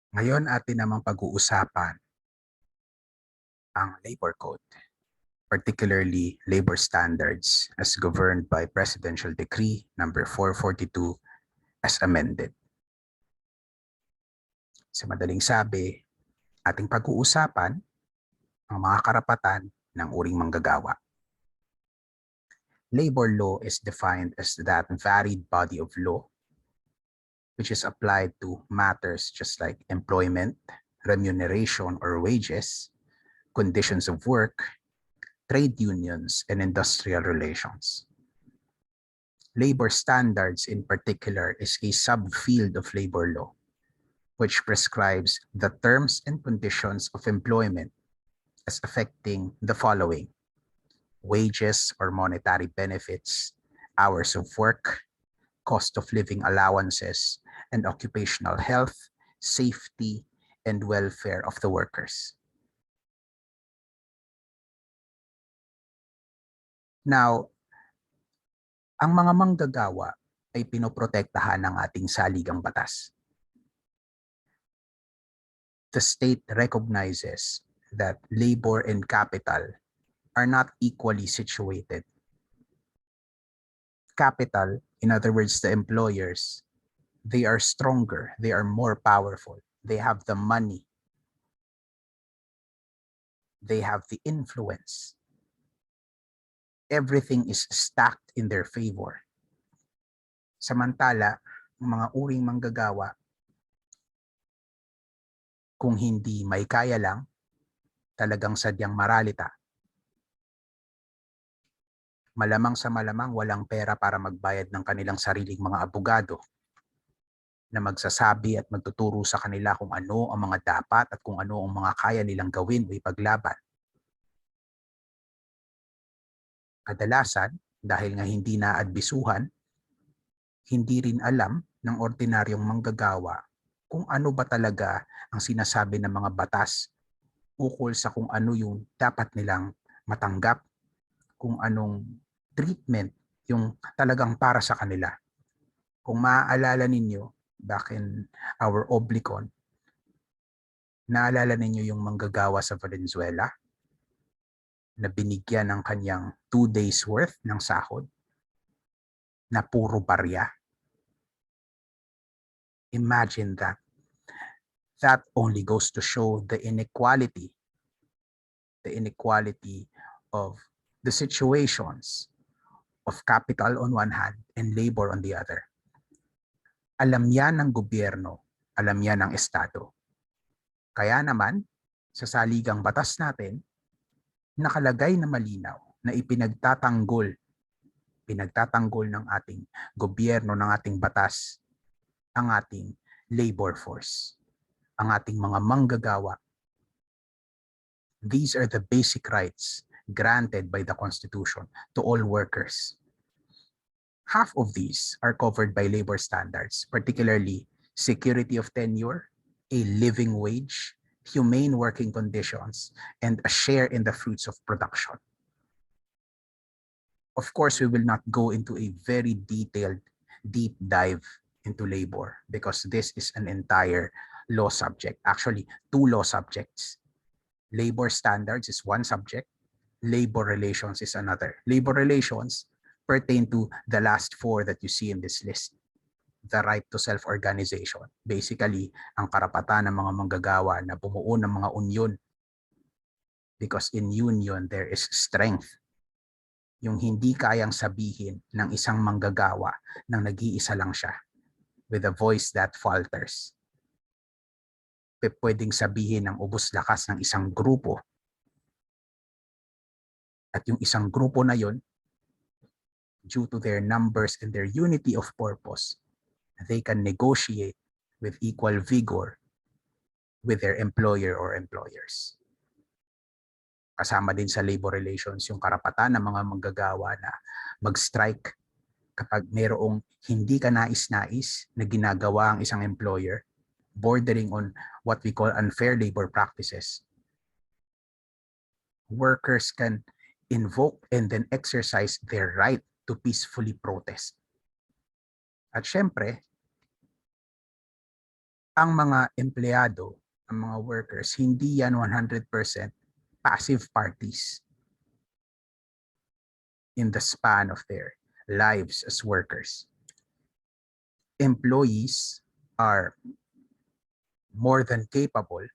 Ngayon atin namang pag-uusapan ang labor code, particularly labor standards as governed by Presidential Decree number 442 as amended. Sa madaling sabi, ating pag-uusapan ang mga karapatan ng uring manggagawa. Labor law is defined as that varied body of law which is applied to matters just like employment, remuneration or wages, conditions of work, trade unions, and industrial relations. Labor standards in particular is a subfield of labor law, which prescribes the terms and conditions of employment as affecting the following: wages or monetary benefits, hours of work, cost of living allowances, and occupational health, safety, and welfare of the workers. Now, ang mga manggagawa ay pinoprotektahan ng ating saligang batas. The state recognizes that labor and capital are not equally situated. Capital, in other words, the employers, they are stronger, they are more powerful, they have the money, they have the influence. Everything is stacked in their favor. Samantala, ang mga uring manggagawa, kung hindi may kaya lang, talagang sadyang maralita. Malamang sa malamang walang pera para magbayad ng kanilang sariling mga abogado na magsasabi at magtuturo sa kanila kung ano ang mga dapat at kung ano ang mga kaya nilang gawin o ipaglaban. Kadalasan, dahil nga hindi naadbisuhan, hindi rin alam ng ordinaryong manggagawa kung ano ba talaga ang sinasabi ng mga batas ukol sa kung ano yung dapat nilang matanggap, kung anong treatment yung talagang para sa kanila. Kung maaalala ninyo, back in our oblicon, naalala ninyo yung manggagawa sa Valenzuela na binigyan ng kanyang 2 days worth ng sahod na puro barya. Imagine that. That only goes to show the inequality of the situations of capital on one hand and labor on the other. Alam yan ng gobyerno, alam yan ng estado. Kaya naman, sa saligang batas natin, nakalagay na malinaw na pinagtatanggol ng ating gobyerno, ng ating batas, ang ating labor force, ang ating mga manggagawa. These are the basic rights granted by the Constitution to all workers. Half of these are covered by labor standards, particularly security of tenure, a living wage, humane working conditions, and a share in the fruits of production. Of course, we will not go into a very detailed, deep dive into labor because this is an entire law subject. Actually, 2 law subjects. Labor standards is one subject, labor relations is another. Labor relations pertain to the last 4 that you see in this list. The right to self-organization. Basically, ang karapatan ng mga manggagawa na bumuo ng mga union. Because in union, there is strength. Yung hindi kayang sabihin ng isang manggagawa nang nag-iisa lang siya with a voice that falters. Pwedeng sabihin ng ubos lakas ng isang grupo. At yung isang grupo na yon, due to their numbers and their unity of purpose, they can negotiate with equal vigor with their employer or employers. Kasama din sa labor relations yung karapatan ng mga manggagawa na mag-strike kapag mayroong hindi ka nais-nais na ginagawa ang isang employer, bordering on what we call unfair labor practices. Workers can invoke and then exercise their right to peacefully protest. At syempre, ang mga empleyado, ang mga workers, hindi yan 100% passive parties in the span of their lives as workers. Employees are more than capable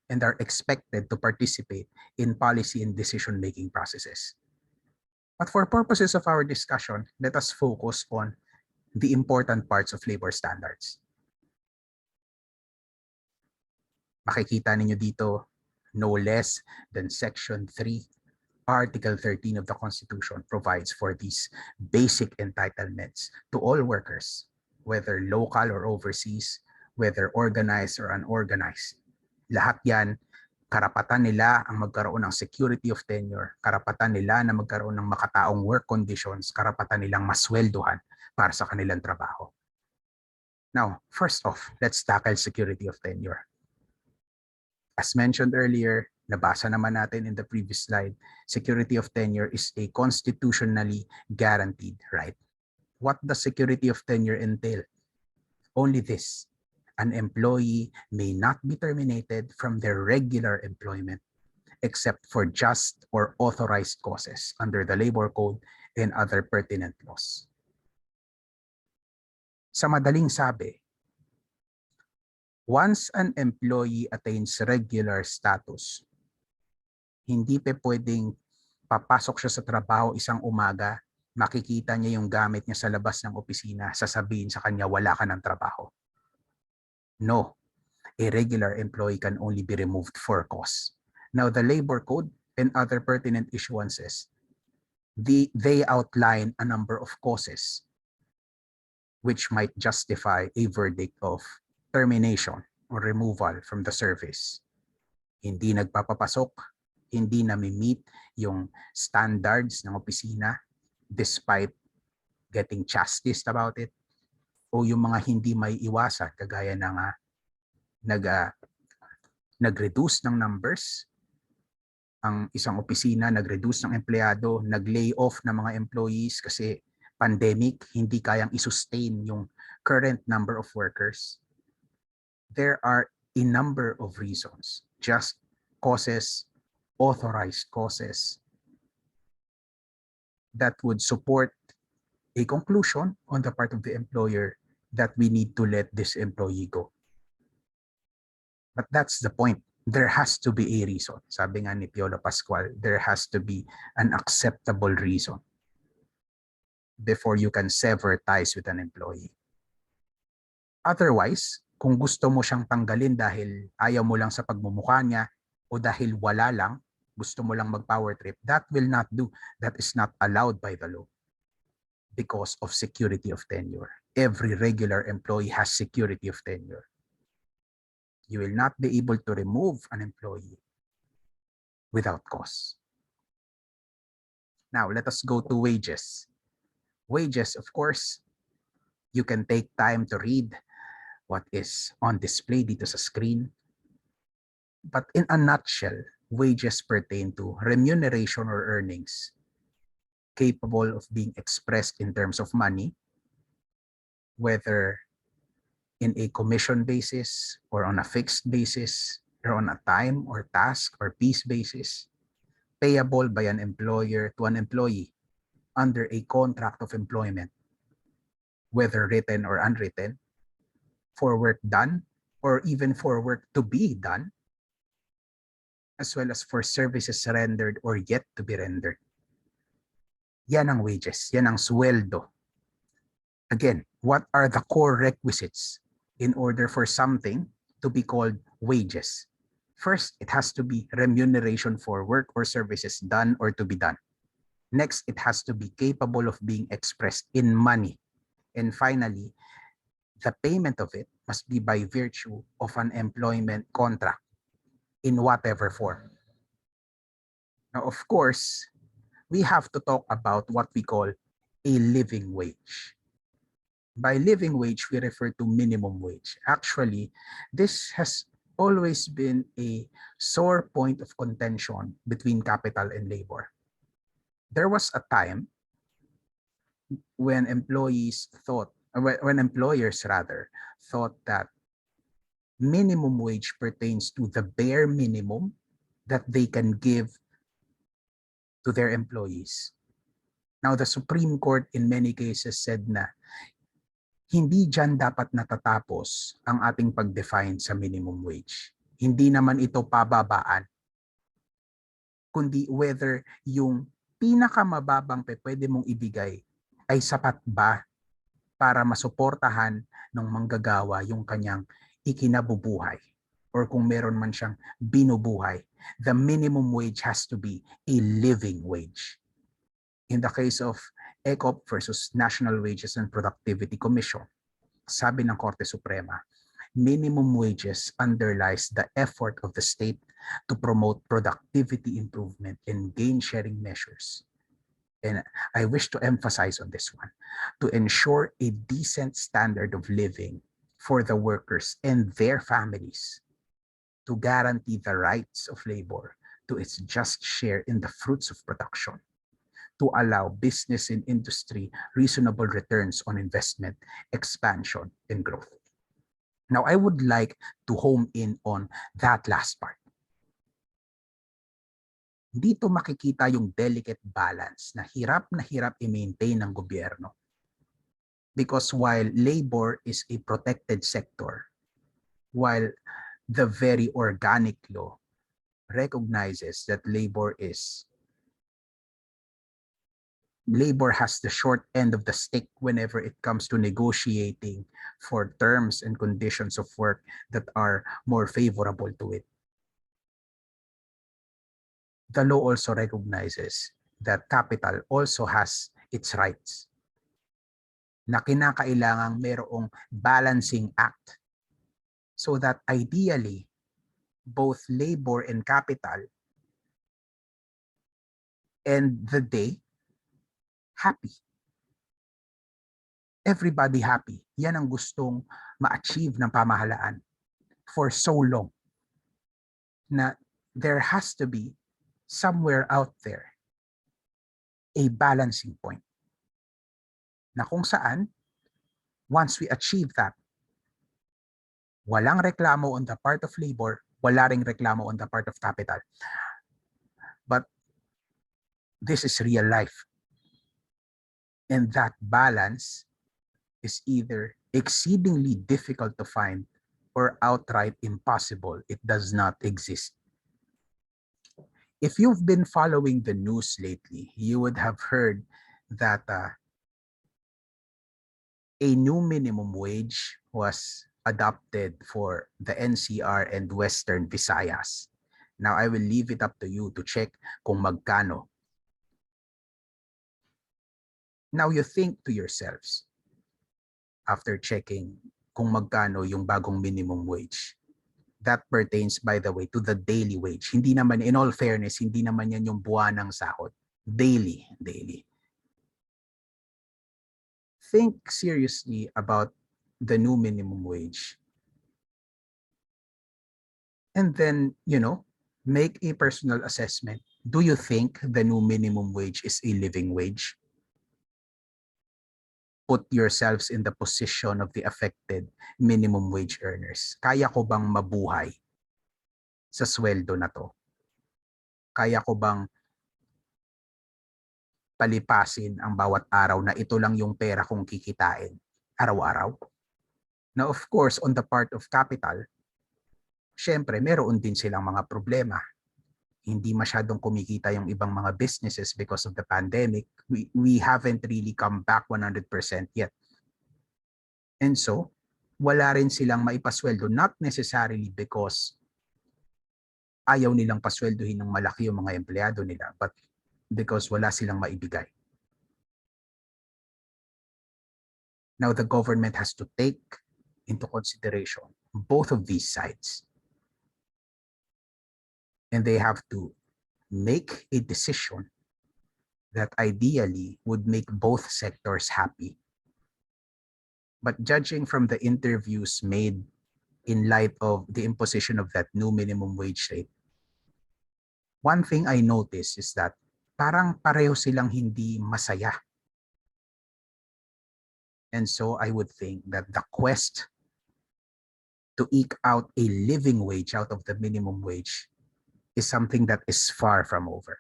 and are expected to participate in policy and decision-making processes. But for purposes of our discussion, let us focus on the important parts of labor standards. Makikita ninyo dito, no less than Section 3, Article 13 of the Constitution provides for these basic entitlements to all workers, whether local or overseas, whether organized or unorganized. Lahat yan, karapatan nila ang magkaroon ng security of tenure, karapatan nila na magkaroon ng makataong work conditions, karapatan nilang masweldohan para sa kanilang trabaho. Now, first off, let's tackle security of tenure. As mentioned earlier, nabasa naman natin in the previous slide, security of tenure is a constitutionally guaranteed right. What does security of tenure entail? Only this: an employee may not be terminated from their regular employment except for just or authorized causes under the Labor Code and other pertinent laws. Sa madaling sabi, once an employee attains regular status, hindi pa pwedeng papasok siya sa trabaho isang umaga, makikita niya yung gamit niya sa labas ng opisina, sasabihin sa kanya, wala ka ng trabaho. No, a regular employee can only be removed for cause. Now, the Labor Code and other pertinent issuances, they outline a number of causes which might justify a verdict of termination or removal from the service. Hindi nagpapapasok, hindi nami-meet yung standards ng opisina despite getting chastised about it, o yung mga hindi may iwasan kagaya ng nag-reduce ng numbers, ang isang opisina nag-reduce ng empleyado, nag-lay off ng mga employees kasi pandemic, hindi kayang i-sustain yung current number of workers. There are a number of reasons, just causes, authorized causes, that would support a conclusion on the part of the employer that we need to let this employee go. But that's the point. There has to be a reason. Sabi nga ni Piolo Pascual, there has to be an acceptable reason before you can sever ties with an employee. Otherwise, kung gusto mo siyang tanggalin dahil ayaw mo lang sa pagmumukha niya o dahil wala lang, gusto mo lang mag-power trip, that will not do. That is not allowed by the law because of security of tenure. Every regular employee has security of tenure. You will not be able to remove an employee without cause. Now, let us go to wages. Wages, of course, you can take time to read what is on display dito sa screen. But in a nutshell, wages pertain to remuneration or earnings capable of being expressed in terms of money, whether in a commission basis or on a fixed basis or on a time or task or piece basis, payable by an employer to an employee under a contract of employment, whether written or unwritten, for work done or even for work to be done, as well as for services rendered or yet to be rendered. Yan ang wages, yan ang sweldo. Again, what are the core requisites in order for something to be called wages? First, it has to be remuneration for work or services done or to be done. Next, it has to be capable of being expressed in money. And finally, the payment of it must be by virtue of an employment contract in whatever form. Now, of course, we have to talk about what we call a living wage. By living wage, we refer to minimum wage. Actually, this has always been a sore point of contention between capital and labor. There was a time when employers thought that minimum wage pertains to the bare minimum that they can give to their employees. Now, the Supreme Court in many cases said na hindi dyan dapat natatapos ang ating pag-define sa minimum wage. Hindi naman ito pababaan, kundi whether yung pinakamababang pwede mong ibigay ay sapat ba para masuportahan ng manggagawa yung kanyang ikinabubuhay, or kung meron man siyang binubuhay. The minimum wage has to be a living wage. In the case of ECOP versus National Wages and Productivity Commission, sabi ng Korte Suprema, minimum wages underlies the effort of the state to promote productivity improvement and gain-sharing measures. And I wish to emphasize on this one, to ensure a decent standard of living for the workers and their families, to guarantee the rights of labor to its just share in the fruits of production, to allow business and industry reasonable returns on investment, expansion, and growth. Now, I would like to home in on that last part. Dito makikita yung delicate balance na hirap i-maintain ng gobyerno. Because while labor is a protected sector, while the very organic law recognizes that labor has the short end of the stick whenever it comes to negotiating for terms and conditions of work that are more favorable to it. The law also recognizes that capital also has its rights, na kinakailangang mayroong balancing act so that ideally both labor and capital end the day happy. Everybody happy. Yan ang gustong ma-achieve ng pamahalaan for so long, na there has to be somewhere out there a balancing point na kung saan once we achieve that, walang reklamo on the part of labor, wala ring reklamo on the part of capital. But this is real life. And that balance is either exceedingly difficult to find or outright impossible. It does not exist. If you've been following the news lately, you would have heard that a new minimum wage was adopted for the NCR and Western Visayas. Now, I will leave it up to you to check kung magkano. Now, you think to yourselves, after checking kung magkano yung bagong minimum wage, that pertains, by the way, to the daily wage. Hindi naman, in all fairness, hindi naman yan yung buwanang sahod. Daily. Think seriously about the new minimum wage. And then, make a personal assessment. Do you think the new minimum wage is a living wage? Put yourselves in the position of the affected minimum wage earners. Kaya ko bang mabuhay sa sweldo na to? Kaya ko bang palipasin ang bawat araw na ito lang yung pera kong kikitain araw-araw? Now, of course, on the part of capital, syempre, meron din silang mga problema. Hindi masyadong kumikita yung ibang mga businesses because of the pandemic. We haven't really come back 100% yet. And so, wala rin silang maipasweldo, not necessarily because ayaw nilang pasweldohin ng malaki yung mga empleyado nila, but because wala silang maibigay. Now, the government has to take into consideration both of these sides. And they have to make a decision that ideally would make both sectors happy. But judging from the interviews made in light of the imposition of that new minimum wage rate, one thing I noticed is that parang pareho silang hindi masaya. And so I would think that the quest to eke out a living wage out of the minimum wage is something that is far from over.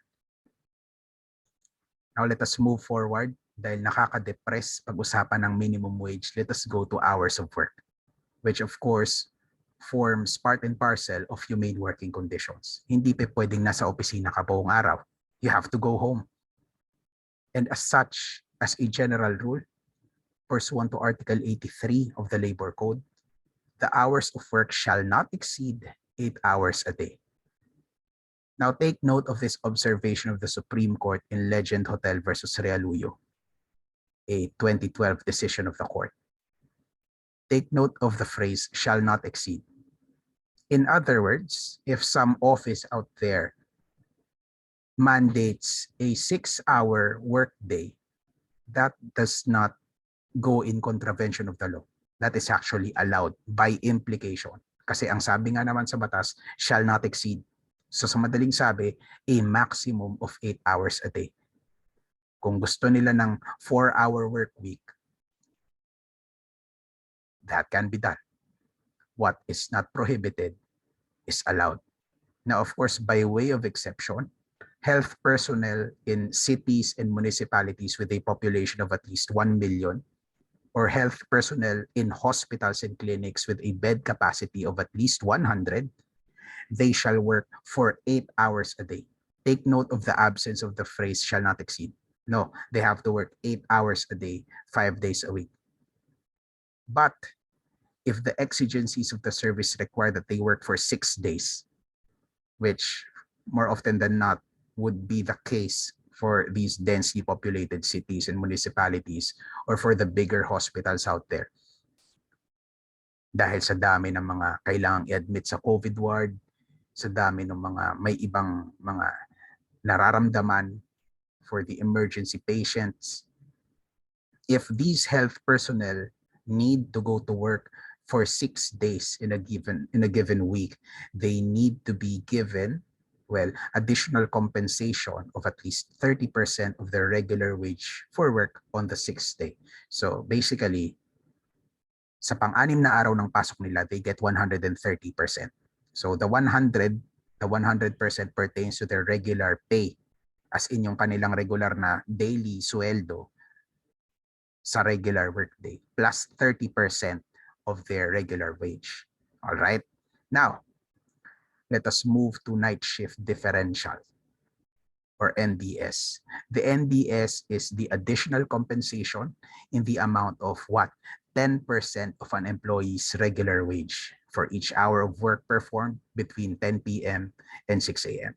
Now let us move forward. Dahil nakaka-depress pag-usapan ng minimum wage, let us go to hours of work, which of course forms part and parcel of humane working conditions. Hindi pa pwedeng nasa opisina ka buong araw. You have to go home. And as such, as a general rule, pursuant to Article 83 of the Labor Code, the hours of work shall not exceed 8 hours a day. Now take note of this observation of the Supreme Court in Legend Hotel versus Realuyo, a 2012 decision of the court. Take note of the phrase shall not exceed. In other words, if some office out there mandates a 6-hour workday, that does not go in contravention of the law. That is actually allowed by implication. Kasi ang sabi nga naman sa batas, shall not exceed. So sa madaling sabi, a maximum of 8 hours a day. Kung gusto nila ng 4-hour work week, that can be done. What is not prohibited is allowed. Now, of course, by way of exception, health personnel in cities and municipalities with a population of at least 1 million, or health personnel in hospitals and clinics with a bed capacity of at least 100, they shall work for 8 hours a day. Take note of the absence of the phrase shall not exceed. No, they have to work 8 hours a day, 5 days a week. But if the exigencies of the service require that they work for 6 days, which more often than not would be the case for these densely populated cities and municipalities or for the bigger hospitals out there. Dahil sa dami ng mga kailangang i-admit sa COVID ward, sa dami ng mga may ibang mga nararamdaman for the emergency patients. If these health personnel need to go to work for 6 days in a given week, they need to be given, well, additional compensation of at least 30% of their regular wage for work on the 6th day. So basically, sa pang-anim na araw ng pasok nila, they get 130%. So the 100% pertains to their regular pay, as in yung kanilang regular na daily sweldo sa regular workday, plus 30% of their regular wage. All right. Now, let us move to night shift differential, or NDS. The NDS is the additional compensation in the amount of what? 10% of an employee's regular wage for each hour of work performed between 10 p.m. and 6 a.m.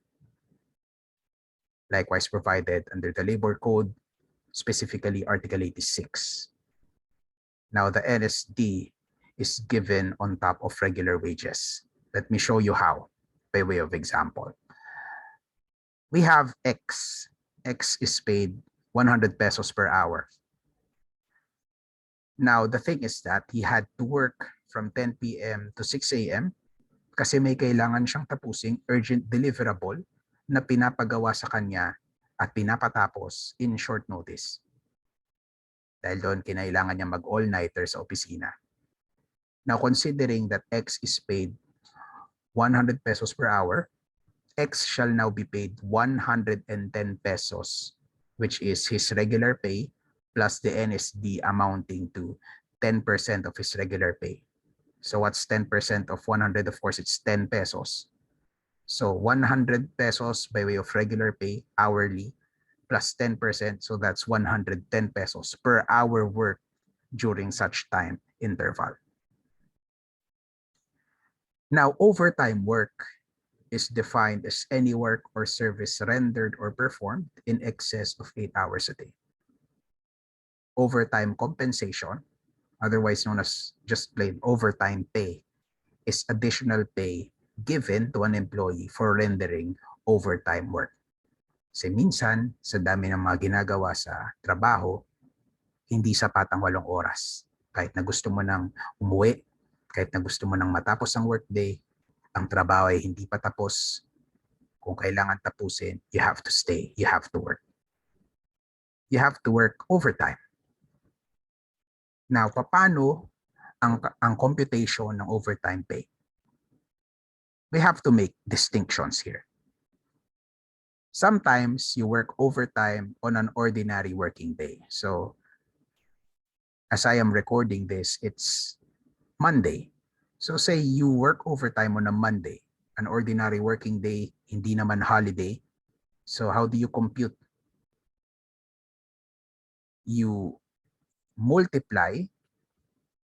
Likewise provided under the Labor Code, specifically Article 86. Now, the NSD is given on top of regular wages. Let me show you how, by way of example. We have X. X is paid 100 pesos per hour. Now, the thing is that he had to work from 10 p.m. to 6 a.m. kasi may kailangan siyang tapusing urgent deliverable na pinapagawa sa kanya at pinapatapos in short notice. Dahil doon, kinailangan niya mag-all-nighter sa opisina. Now, considering that X is paid 100 pesos per hour, X shall now be paid 110 pesos, which is his regular pay plus the NSD amounting to 10% of his regular pay. So what's 10% of 100? Of course, it's 10 pesos. So 100 pesos by way of regular pay hourly plus 10%. So that's 110 pesos per hour work during such time interval. Now, overtime work is defined as any work or service rendered or performed in excess of 8 hours a day. Overtime compensation, otherwise known as just plain overtime pay, is additional pay given to an employee for rendering overtime work. Kasi minsan, sa dami ng mga ginagawa sa trabaho, hindi sapat ang 8 oras. Kahit na gusto mo nang umuwi, kahit na gusto mo nang matapos ang workday, ang trabaho ay hindi pa tapos. Kung kailangan tapusin, you have to stay, you have to work. You have to work overtime. Now, paano ang computation ng overtime pay. We have to make distinctions here. Sometimes you work overtime on an ordinary working day. So as I am recording this, it's Monday. So say you work overtime on a Monday, an ordinary working day, hindi naman holiday. So how do you compute? You multiply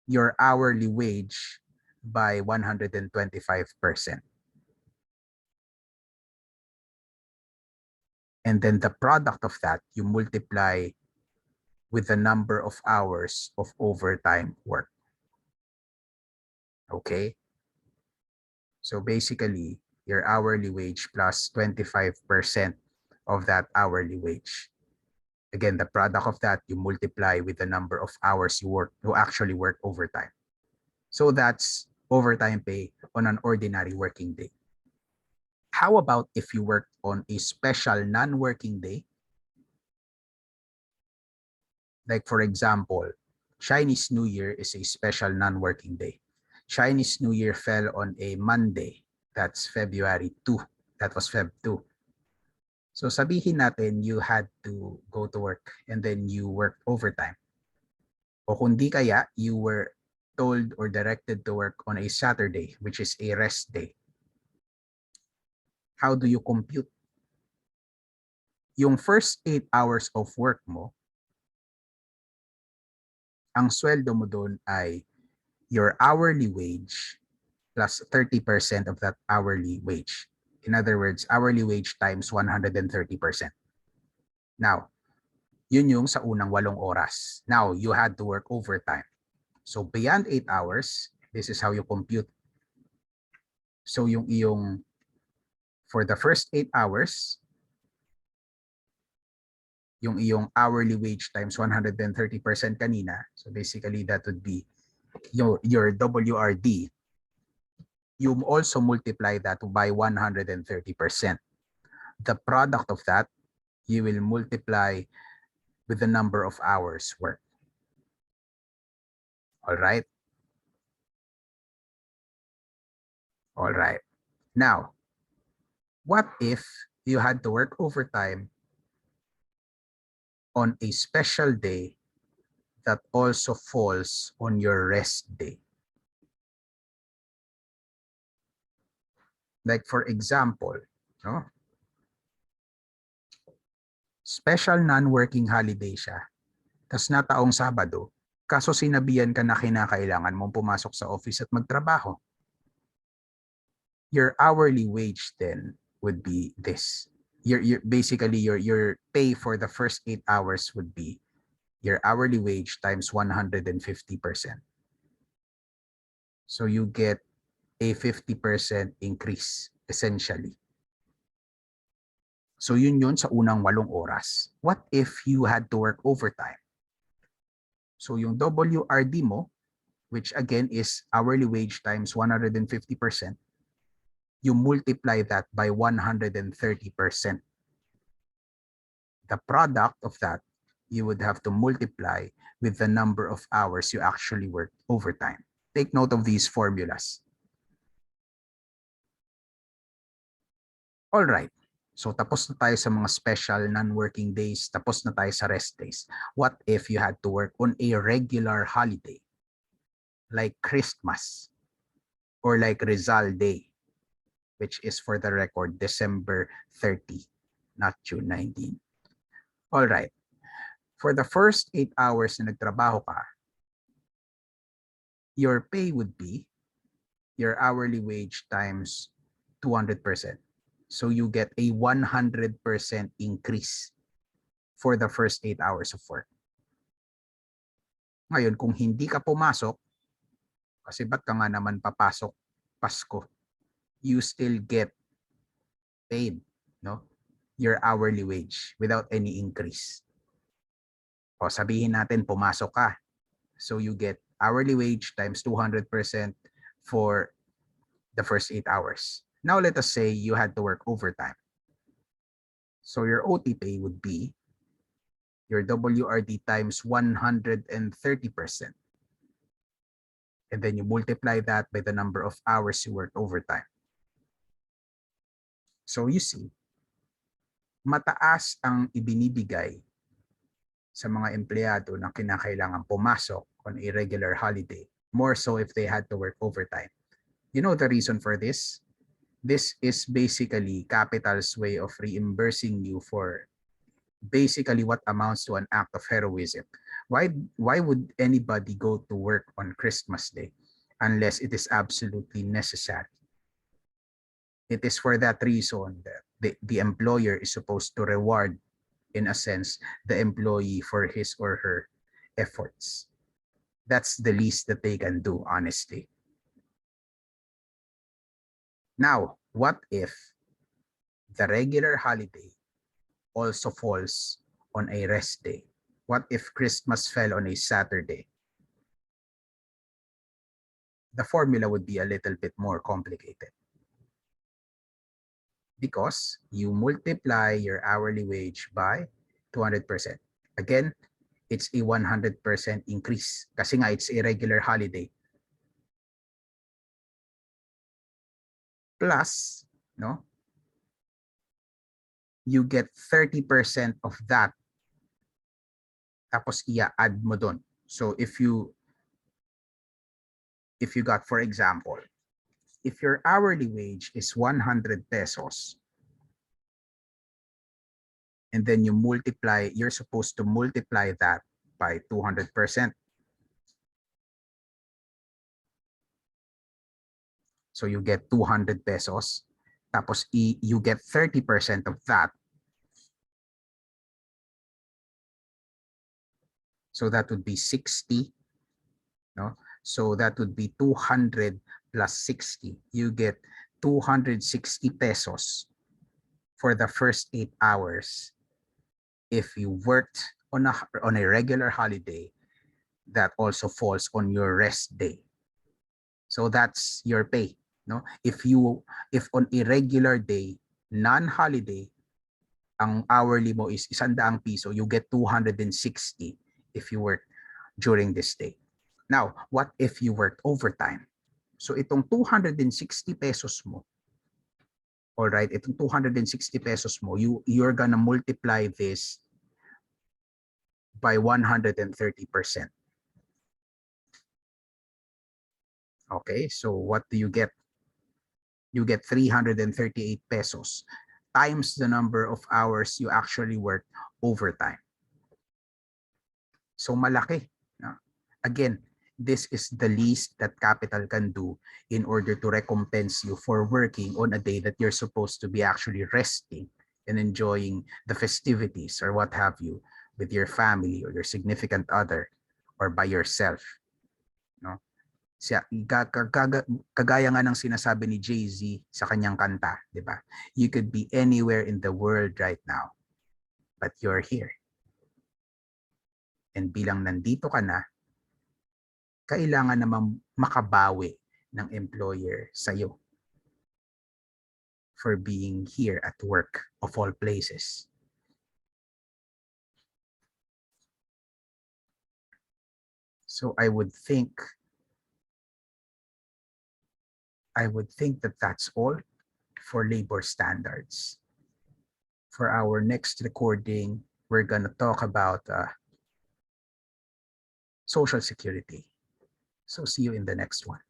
your hourly wage by 125%. And then the product of that, you multiply with the number of hours of overtime work. Okay? So basically, your hourly wage plus 25% of that hourly wage. Again, the product of that, you multiply with the number of hours you actually work overtime. So that's overtime pay on an ordinary working day. How about if you work on a special non-working day? Like for example, Chinese New Year is a special non-working day. Chinese New Year fell on a Monday. That's February 2. That was Feb 2. So sabihin natin you had to go to work and then you worked overtime. O kundi kaya you were told or directed to work on a Saturday, which is a rest day. How do you compute? Yung first 8 hours of work mo, ang sweldo mo doon ay your hourly wage plus 30% of that hourly wage. In other words, hourly wage times 130%. Now, yun yung sa unang 8 oras. Now, you had to work overtime. So, beyond 8 hours, this is how you compute. So, yung iyong, for the first 8 hours, yung iyong hourly wage times 130% kanina. So, basically, that would be your WRD. You also multiply that by 130%. The product of that, you will multiply with the number of hours worked. All right? All right. Now, what if you had to work overtime on a special day that also falls on your rest day? Like for example, no? Special non-working holiday siya. Tas nataong Sabado, kaso sinabihan ka na kinakailangan mong pumasok sa office at magtrabaho. Your hourly wage then would be this. Basically your pay for the first 8 hours would be your hourly wage times 150%. So you get a 50% increase essentially. So yun sa unang 8 oras. What if you had to work overtime? So yung WRD mo, which again is hourly wage times 150%, you multiply that by 130%. The product of that, you would have to multiply with the number of hours you actually work overtime. Take note of these formulas. All right. So tapos na tayo sa mga special non-working days, tapos na tayo sa rest days. What if you had to work on a regular holiday like Christmas or like Rizal Day, which is for the record December 30, not June 19. All right. For the first 8 hours na nagtrabaho ka, your pay would be your hourly wage times 200%. So you get a 100% increase for the first 8 hours of work. Ngayon, kung hindi ka pumasok, kasi ba't ka nga naman papasok Pasko, you still get paid, no? Your hourly wage without any increase. O sabihin natin, pumasok ka. So you get hourly wage times 200% for the first 8 hours. Now let us say you had to work overtime. So your OT pay would be your WRD times 130%. And then you multiply that by the number of hours you worked overtime. So you see, mataas ang ibinibigay sa mga empleyado na kinakailangan pumasok on a regular holiday, more so if they had to work overtime. You know the reason for this? This is basically capital's way of reimbursing you for basically what amounts to an act of heroism. Why would anybody go to work on Christmas Day unless it is absolutely necessary? It is for that reason that the employer is supposed to reward, in a sense, the employee for his or her efforts. That's the least that they can do, honestly. Now, what if the regular holiday also falls on a rest day? What if Christmas fell on a Saturday? The formula would be a little bit more complicated, because you multiply your hourly wage by 200%. Again, it's a 100% increase kasi nga it's a regular holiday. Plus, no, you get 30% of that, tapos i-add mo doon. So if you got, for example, if your hourly wage is 100 pesos, and then you multiply, you're supposed to multiply that by 200%. So you get 200 pesos, tapos you get 30% of that. So that would be 60, no? So that would be 200 plus 60. You get 260 pesos for the first 8 hours. If you worked on a regular holiday, that also falls on your rest day. So that's your pay, no? If on a regular day, non-holiday, ang hourly mo is 100 piso, you get 260 if you work during this day. Now, what if you worked overtime? So itong 260 pesos mo, all right, itong 260 pesos mo, you're gonna multiply this by 130%. Okay, so what do you get? You get 338 pesos times the number of hours you actually work overtime. So malaki. No? Again, this is the least that capital can do in order to recompense you for working on a day that you're supposed to be actually resting and enjoying the festivities or what have you with your family or your significant other or by yourself. No? Kagaya nga ng sinasabi ni Jay-Z sa kanyang kanta, di ba? You could be anywhere in the world right now, but you're here. And bilang nandito ka na, kailangan namang makabawi ng employer sa'yo for being here at work of all places. So I would think that that's all for labor standards. For our next recording, we're gonna talk about Social Security. So see you in the next one.